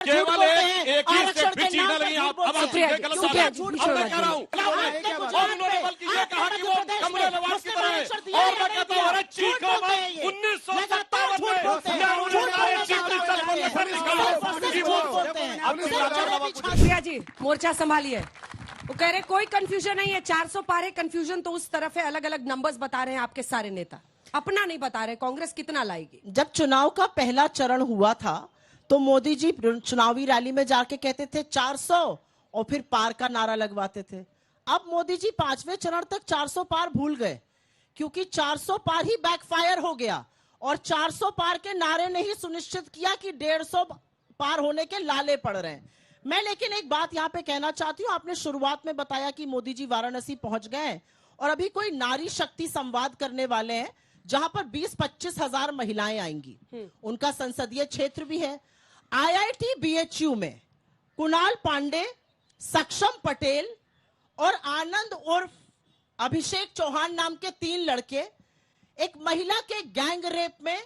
केवल एक ही से भी चीज लगी। अब आप गलत मैं कह रहा हूँ। उन्होंने बल्कि ये कहा कि वो कमरे नवाज की तरह है, और मैं कहता हूँ अरे चीखो मत। 1957 में प्रिया जी मोर्चा संभालिए। वो कह रहे कोई कंफ्यूजन नहीं है, 400 पार है, कंफ्यूजन तो उस तरफ है। अलग अलग नंबर्स बता रहे हैं आपके सारे नेता, अपना नहीं बता रहे कांग्रेस कितना लाएगी। जब चुनाव का पहला चरण हुआ था तो मोदी जी चुनावी रैली में जाके कहते थे 400 और फिर पार का नारा लगवाते थे। अब मोदी जी 5वें चरण तक 400 पार भूल गए, क्योंकि 400 पार ही बैकफायर हो गया और 400 पार के नारे ने ही सुनिश्चित किया कि 150 पार होने के लाले पड़ रहे हैं। मैं लेकिन एक बात यहां पे कहना चाहती हूं, आपने शुरुआत में बताया कि मोदी जी वाराणसी पहुंच गए और अभी कोई नारी शक्ति संवाद करने वाले हैं जहां पर 20-25 हजार महिलाएं आएंगी। उनका संसदीय क्षेत्र भी है। IIT BHU में कुणाल पांडे, सक्षम पटेल और आनंद उर्फ अभिषेक चौहान नाम के 3 लड़के एक महिला के गैंग रेप में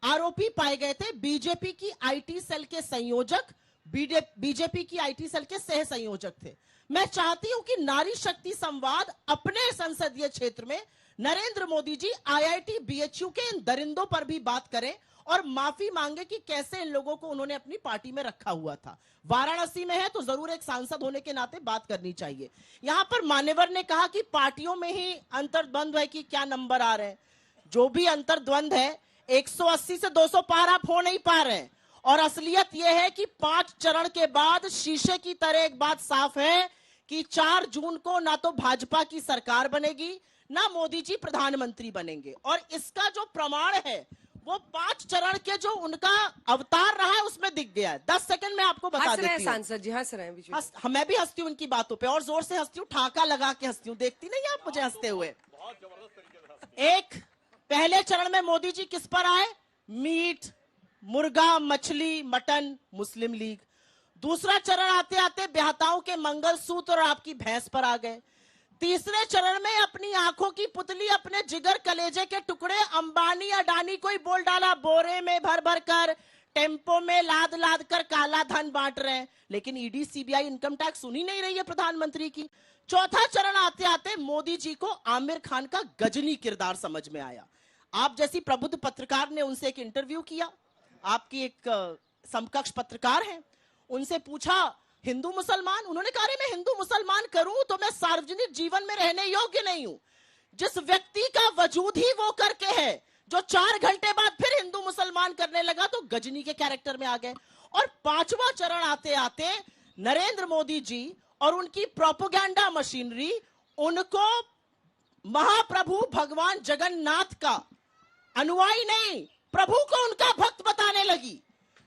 आरोपी पाए गए थे। बीजेपी की IT सेल के संयोजक, बीजेपी की IT सेल के सह संयोजक थे। मैं चाहती हूं कि नारी शक्ति संवाद अपने संसदीय क्षेत्र में नरेंद्र मोदी जी IIT BHU के इन दरिंदों पर भी बात करें और माफी मांगे कि कैसे इन लोगों को उन्होंने अपनी पार्टी में रखा हुआ था। वाराणसी में है तो जरूर एक सांसद होने के नाते बात करनी चाहिए। यहां पर मान्यवर ने कहा कि पार्टियों में ही अंतर्द्वंद है कि क्या नंबर आ रहे हैं। जो भी अंतर्द्वंद है, 180 से 200 पार आप हो नहीं पा रहे हैं। और असलियत यह है कि 5 चरण के बाद शीशे की तरह एक बात साफ है कि 4 जून को ना तो भाजपा की सरकार बनेगी, ना मोदी जी प्रधानमंत्री बनेंगे। और इसका जो प्रमाण है वो 5 चरण के जो उनका अवतार रहा है उसमें दिख गया है। 10 सेकंड में आपको बता देती हूँ। सांसद जी हंस रहे हैं। मैं भी हंसती हूँ उनकी बातों पे, और जोर से हंसती हूँ, ठाका लगा के हंसती हूँ। देखती नहीं आप मुझे हंसते हुए। एक पहले चरण में मोदी जी किस पर आए? मीट, मुर्गा, मछली, मटन, मुस्लिम लीग। दूसरा चरण आते आते ब्याहताओं के मंगलसूत्र और आपकी भैंस पर आ गए। तीसरे चरण में अपनी आंखों की पुतली, अपने जिगर कलेजे के टुकड़े अंबानी अडानी को ही बोल डाला। बोरे में भर भर कर, टेम्पो में लाद लाद कर काला धन बांट रहे हैं। लेकिन ईडी, सीबीआई, इनकम टैक्स सुन ही नहीं रही है प्रधानमंत्री की। चौथा चरण आते आते मोदी जी को आमिर खान का गजनी किरदार समझ में आया। आप जैसी प्रबुद्ध पत्रकार ने उनसे एक इंटरव्यू किया, आपकी एक समकक्ष पत्रकार हैं, उनसे पूछा हिंदू मुसलमान, उन्होंने कहा मैं हिंदू मुसलमान करूं तो मैं सार्वजनिक जीवन में रहने योग्य नहीं हूं। जिस व्यक्ति का वजूद ही वो करके है जो 4 घंटे बाद फिर हिंदू मुसलमान करने लगा, तो गजनी के कैरेक्टर में आ गए। और 5वां चरण आते आते नरेंद्र मोदी जी और उनकी प्रोपेगेंडा मशीनरी उनको महाप्रभु भगवान जगन्नाथ का अनुयायी नहीं, प्रभु को उनका भक्त बताने लगी।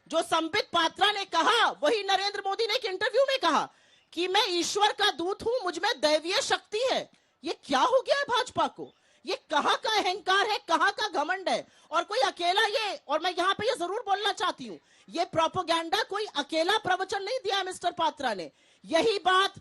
जो संबित पात्रा ने कहा वही नरेंद्र मोदी ने एक इंटरव्यू में कहा कि मैं ईश्वर का दूत हूं, मुझ में दैवीय शक्ति है। ये क्या हो गया है भाजपा को? ये कहां का अहंकार है, कहां का घमंड है? और कोई अकेला ये, और मैं यहां पे ये जरूर बोलना चाहती हूं, ये प्रोपेगेंडा कोई अकेला प्रवचन नहीं दिया मिस्टर पात्रा ने। यही बात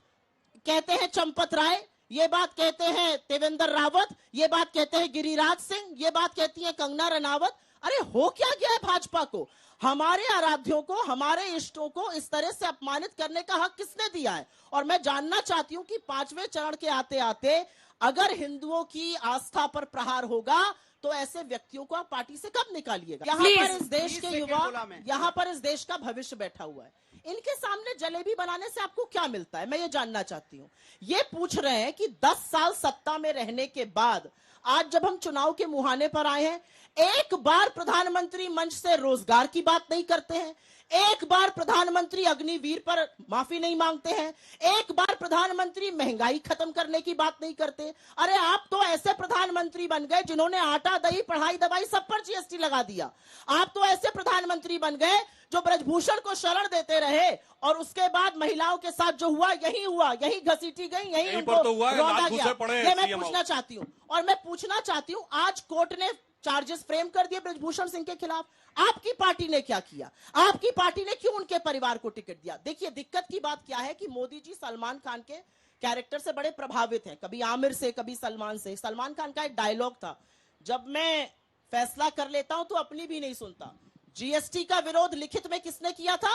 कहते हैं चंपत राय, ये बात कहते हैं देवेंद्र रावत, ये बात कहते हैं गिरिराज सिंह, ये बात कहती है कंगना रनावत। अरे हो क्या गया है भाजपा को? हमारे आराध्यों को, हमारे इष्टों को इस तरह से अपमानित करने का हक किसने दिया है? और मैं जानना चाहती हूं कि 5वें चरण के आते आते अगर हिंदुओं की आस्था पर प्रहार होगा तो ऐसे व्यक्तियों को आप पार्टी से कब निकालिएगा? यहाँ पर इस देश के युवा, यहाँ पर इस देश का भविष्य बैठा हुआ है। इनके सामने जलेबी बनाने से आपको क्या मिलता है? मैं ये जानना चाहती हूँ। ये पूछ रहे हैं कि 10 साल सत्ता में रहने के बाद आज जब हम चुनाव के मुहाने पर आए हैं, एक बार प्रधानमंत्री मंच से रोजगार की बात नहीं करते हैं, एक बार प्रधानमंत्री अग्निवीर पर माफी नहीं मांगते हैं, एक बार प्रधानमंत्री महंगाई खत्म करने की बात नहीं करते। अरे आप तो ऐसे प्रधानमंत्री बन गए जिन्होंने आटा, दही, पढ़ाई, दवाई सब पर GST लगा दिया। आप तो ऐसे प्रधानमंत्री बन गए जो ब्रजभूषण को शरण देते रहे और उसके बाद महिलाओं के साथ जो हुआ यही हुआ, यही घसीटी गई, यही उनको रौंदा गया। ये मैं पूछना चाहती हूँ। और मैं पूछना चाहती हूँ, आज कोर्ट ने चार्जेस फ्रेम कर दिए ब्रजभूषण सिंह के खिलाफ, आपकी पार्टी ने क्या किया? आपकी पार्टी ने क्यों उनके परिवार को टिकट दिया? देखिए दिक्कत की बात क्या है कि मोदी जी सलमान खान के कैरेक्टर से बड़े प्रभावित हैं, कभी आमिर से, कभी सलमान से। सलमान खान का एक डायलॉग था, जब मैं फैसला कर लेता हूं तो अपनी भी नहीं सुनता। GST का विरोध लिखित में किसने किया था?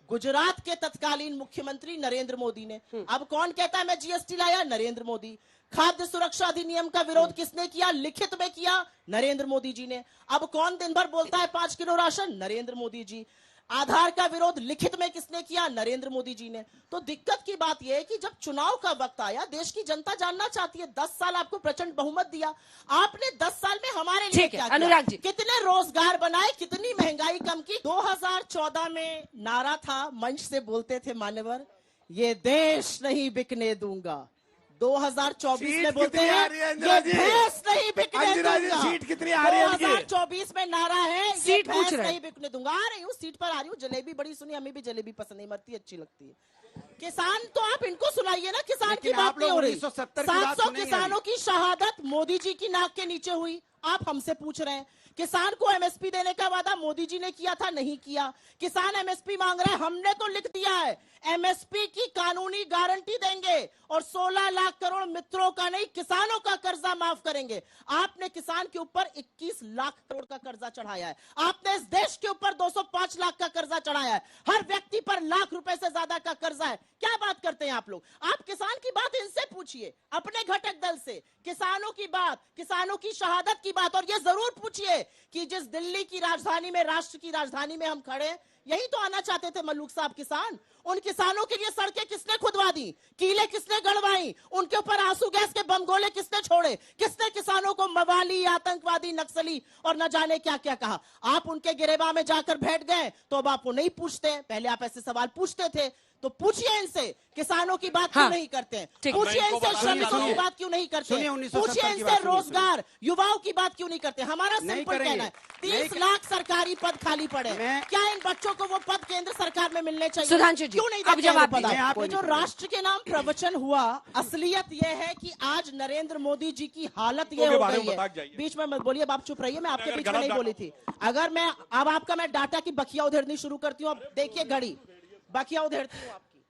गुजरात के तत्कालीन मुख्यमंत्री नरेंद्र मोदी ने। अब कौन कहता है मैं जीएसटी लाया? नरेंद्र मोदी। खाद्य सुरक्षा अधिनियम का विरोध किसने किया? लिखित में किया, नरेंद्र मोदी जी ने। अब कौन दिन भर बोलता है 5 किलो राशन? नरेंद्र मोदी जी। आधार का विरोध लिखित में किसने किया? नरेंद्र मोदी जी ने। तो दिक्कत की बात यह है कि जब चुनाव का वक्त आया, देश की जनता जानना चाहती है। 10 साल आपको प्रचंड बहुमत दिया, आपने 10 साल में हमारे लिए क्या किया? अनुराग जी, कितने रोजगार बनाए, कितनी महंगाई कम की? 2014 में नारा था, मंच से बोलते थे मान्यवर, ये देश नहीं बिकने दूंगा। 2024 में बोलते हैं ये भैंस नहीं बिकने दूंगा। सीट कितनी आ रही है? 2024 में नारा है सीट पूछ रहे नहीं बिकने दूंगा। आ रही हूँ, सीट पर आ रही हूँ। जलेबी बड़ी सुनी, हमें भी जलेबी पसंद नहीं, मरती अच्छी लगती है। किसान तो आप इनको सुनाइए ना, किसान की बात नहीं हो रही। 700 किसानों की शहादत मोदी जी की नाक के नीचे हुई, आप हमसे पूछ रहे हैं। किसान को एमएसपी देने का वादा मोदी जी ने किया था, नहीं किया। किसान एमएसपी मांग रहा है, हमने तो लिख दिया है एमएसपी की कानूनी गारंटी देंगे और 16 लाख करोड़ मित्रों का नहीं, किसानों का कर्जा माफ करेंगे। आपने किसान के ऊपर 21 लाख करोड़ का कर्जा चढ़ाया है। आपने इस देश के ऊपर 205 लाख का कर्जा चढ़ाया है। हर व्यक्ति पर लाख रुपए से ज्यादा का कर्जा है। क्या बात करते हैं आप लोग? आप किसान की बात इनसे पूछिए, अपने घटक दल से। किसानों की बात, किसानों की शहादत की बात, और ये जरूर पूछिए कि जिस दिल्ली की राजधानी में, राष्ट्र की राजधानी में हम खड़े, यही तो आना चाहते थे मल्लूक साहब किसान। उन किसानों के लिए सड़कें किसने खुदवा दी? कीले किसने गड़वाई? उनके ऊपर आंसू गैस के बम गोले किसने छोड़े? किसने किसानों को मवाली, आतंकवादी, नक्सली और न जाने क्या क्या कहा? आप उनके गिरेबान में जाकर बैठ गए तो अब आपको नहीं पूछते। पहले आप ऐसे सवाल पूछते थे, तो पूछिए इनसे किसानों की बात क्यों नहीं करते हैं? पूछिए इनसे श्रमिकों की बात क्यों नहीं करते हैं? पूछिए इनसे रोजगार, युवाओं की बात क्यों नहीं करते? हमारा सिंपल कहना है, 30 लाख सरकारी पद खाली पड़े, क्या इन बच्चों को वो पद केंद्र सरकार में मिलने चाहिए? सुधांशु जी, क्यों नहीं अब जवाब पद? दीजिए। जो राष्ट्र के नाम प्रवचन हुआ, असलियत यह है कि आज नरेंद्र मोदी जी की हालत ये हो गई है। बीच में मत बोलिए, आप चुप रहिए, मैं आपके बीच में नहीं बोली थी। अगर मैं अब आपका मैं डाटा की बखिया उधेड़नी शुरू करती हूँ, अब देखिए घड़ी बखिया उधेड़ती हूँ आपकी।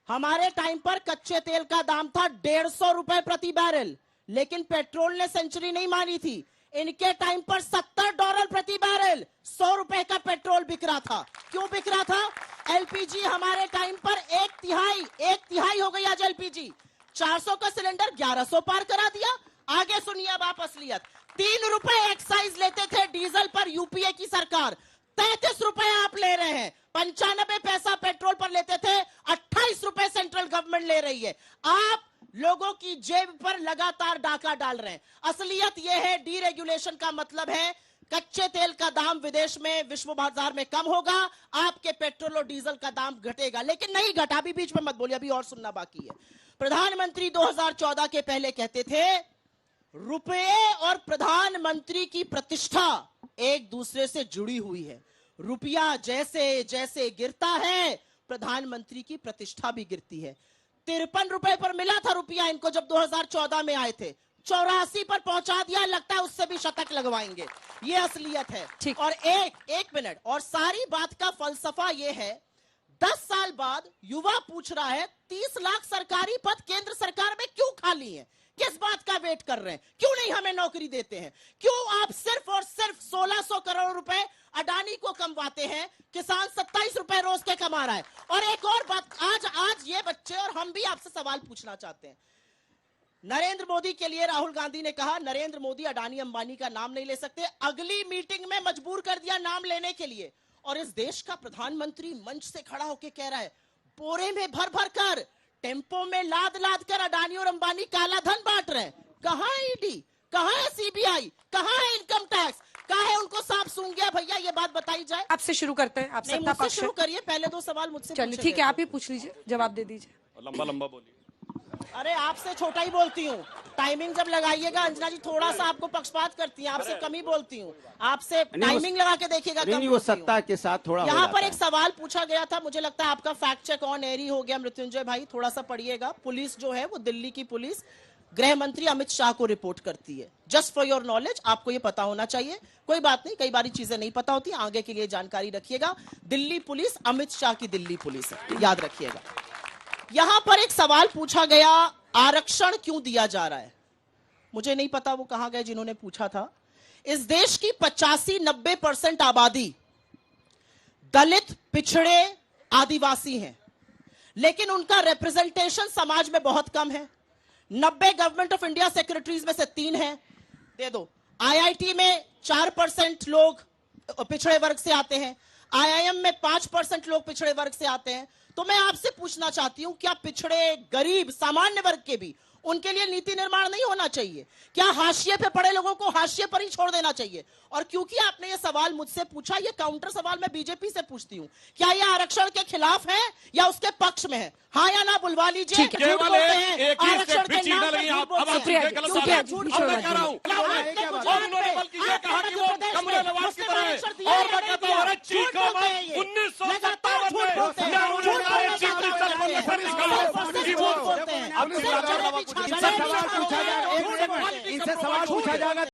हमारे टाइम पर कच्चे तेल का दाम था 150 रुपए प्रति बैरल, लेकिन पेट्रोल ने सेंचुरी नहीं मारी थी। इनके टाइम पर $70 प्रति बैरल, 100 रुपए का पेट्रोल बिक रहा था। क्यों बिक रहा था? एलपीजी हमारे टाइम पर एक तिहाई हो गई आज एलपीजी। 400 का सिलेंडर 1100 पार करा दिया। आगे सुनिए अब आप असलियत। 3 रुपए एक्साइज लेते थे डीजल पर यूपीए की सरकार, 33 रुपए आप ले रहे हैं। 95 पैसा पेट्रोल पर लेते थे, 28 रुपए सेंट्रल गवर्नमेंट ले रही है। आप लोगों की जेब पर लगातार डाका डाल रहे हैं। असलियत यह है, डीरेगुलेशन का मतलब है कच्चे तेल का दाम विदेश में, विश्व बाजार में कम होगा, आपके पेट्रोल और डीजल का दाम घटेगा। लेकिन नहीं घटा। अभी बीच में मत बोलिए, अभी और सुनना बाकी है। प्रधानमंत्री 2014 के पहले कहते थे रुपये और प्रधानमंत्री की प्रतिष्ठा एक दूसरे से जुड़ी हुई है। रुपया जैसे जैसे गिरता है, प्रधानमंत्री की प्रतिष्ठा भी गिरती है। 53 रुपए पर मिला था रुपया इनको जब 2014 में आए थे, 84 पर पहुंचा दिया। लगता है उससे भी शतक लगवाएंगे। ये असलियत है। और एक मिनट, और सारी बात का फलसफा ये है, 10 साल बाद युवा पूछ रहा है 30 लाख सरकारी पद केंद्र सरकार में क्यों खाली हैं? किस बात का वेट कर रहे हैं? क्यों नहीं हमें नौकरी देते हैं? क्यों आप सिर्फ और सिर्फ 1600 करोड़ रुपए अडानी को कमवाते हैं? किसान 27 रुपए रोज के कमा रहा है। और एक और बात, आज ये बच्चे और हम भी आपसे सवाल पूछना चाहते हैं। नरेंद्र मोदी के लिए राहुल गांधी ने कहा नरेंद्र मोदी अडानी अंबानी का नाम नहीं ले सकते। अगली मीटिंग में मजबूर कर दिया नाम लेने के लिए। और इस देश का प्रधानमंत्री मंच से खड़ा होकर कह रहा है बोरे में भर भर कर, टेम्पो में लाद लाद कर अडानी और अंबानी काला धन बांट रहे हैं। कहां है ईडी? कहां है सीबीआई? कहां है इनकम टैक्स? कहां है उनको सांप सूंघ गया? भैया ये बात बताई जाए। आपसे शुरू करते हैं। आप सत्ता पक्ष शुरू करिए, पहले 2 सवाल मुझसे चलिए ठीक है, आप ही पूछ लीजिए, जवाब दे दीजिए। लंबा लंबा बोलिए। अरे आपसे छोटा ही बोलती हूँ। टाइमिंग जब लगाइएगा अंजना जी, थोड़ा सा आपको पक्षपात करती हैं, आपसे कम ही बोलती हूँ। आपसे टाइमिंग लगा के देखिएगा। नहीं, वो सत्ता के साथ थोड़ा यहाँ पर एक सवाल पूछा गया था, मुझे लगता है आपका फैक्ट चेक ऑन एयर ही हो गया। मृत्युंजय भाई थोड़ा सा पढ़िएगा। पुलिस जो है वो दिल्ली की पुलिस गृह मंत्री अमित शाह को रिपोर्ट करती है। जस्ट फॉर योर नॉलेज, आपको ये पता होना चाहिए। कोई बात नहीं, कई बारी चीजें नहीं पता होती, आगे के लिए जानकारी रखिएगा। दिल्ली पुलिस अमित शाह की दिल्ली पुलिस है, याद रखिएगा। यहां पर एक सवाल पूछा गया, आरक्षण क्यों दिया जा रहा है? मुझे नहीं पता वो कहां गए जिन्होंने पूछा था। इस देश की 85-90% आबादी दलित, पिछड़े आदिवासी हैं, लेकिन उनका रिप्रेजेंटेशन समाज में बहुत कम है। 90 गवर्नमेंट ऑफ इंडिया सेक्रेटरीज में से 3 हैं, दे दो। आईआईटी में 4% लोग पिछड़े वर्ग से आते हैं, आईआईएम में 5% लोग पिछड़े वर्ग से आते हैं। तो मैं आपसे पूछना चाहती हूं, क्या पिछड़े, गरीब, सामान्य वर्ग के भी उनके लिए नीति निर्माण नहीं होना चाहिए? क्या हाशिए पे पड़े लोगों को हाशिए पर ही छोड़ देना चाहिए? और क्योंकि आपने ये सवाल मुझसे पूछा, ये काउंटर सवाल मैं बीजेपी से पूछती हूँ, क्या ये आरक्षण के खिलाफ है या उसके पक्ष में है? हाँ या ना बुलवा लीजिए। ठीक है। झूठ बोलते हैं, एक ही आरक्षण स्टेप के नाम पीछे पर लगी झूठ आप। बोलते हैं। सुप्रिया जी, क्योंकि सुप्रिया आप जी, झूठ बीच में बोल मैं रहे कह रहा हैं। हूं, और उन्होंने बल्कि ये कहा कि वो कमरे नवाज की तरह है। और मैं कहता हूं, अरे चीखो मत। 1957 में नेहरू ने हमारे चीखने चल पड़े फिर इसका इनसे सवाल पूछा जाएगा,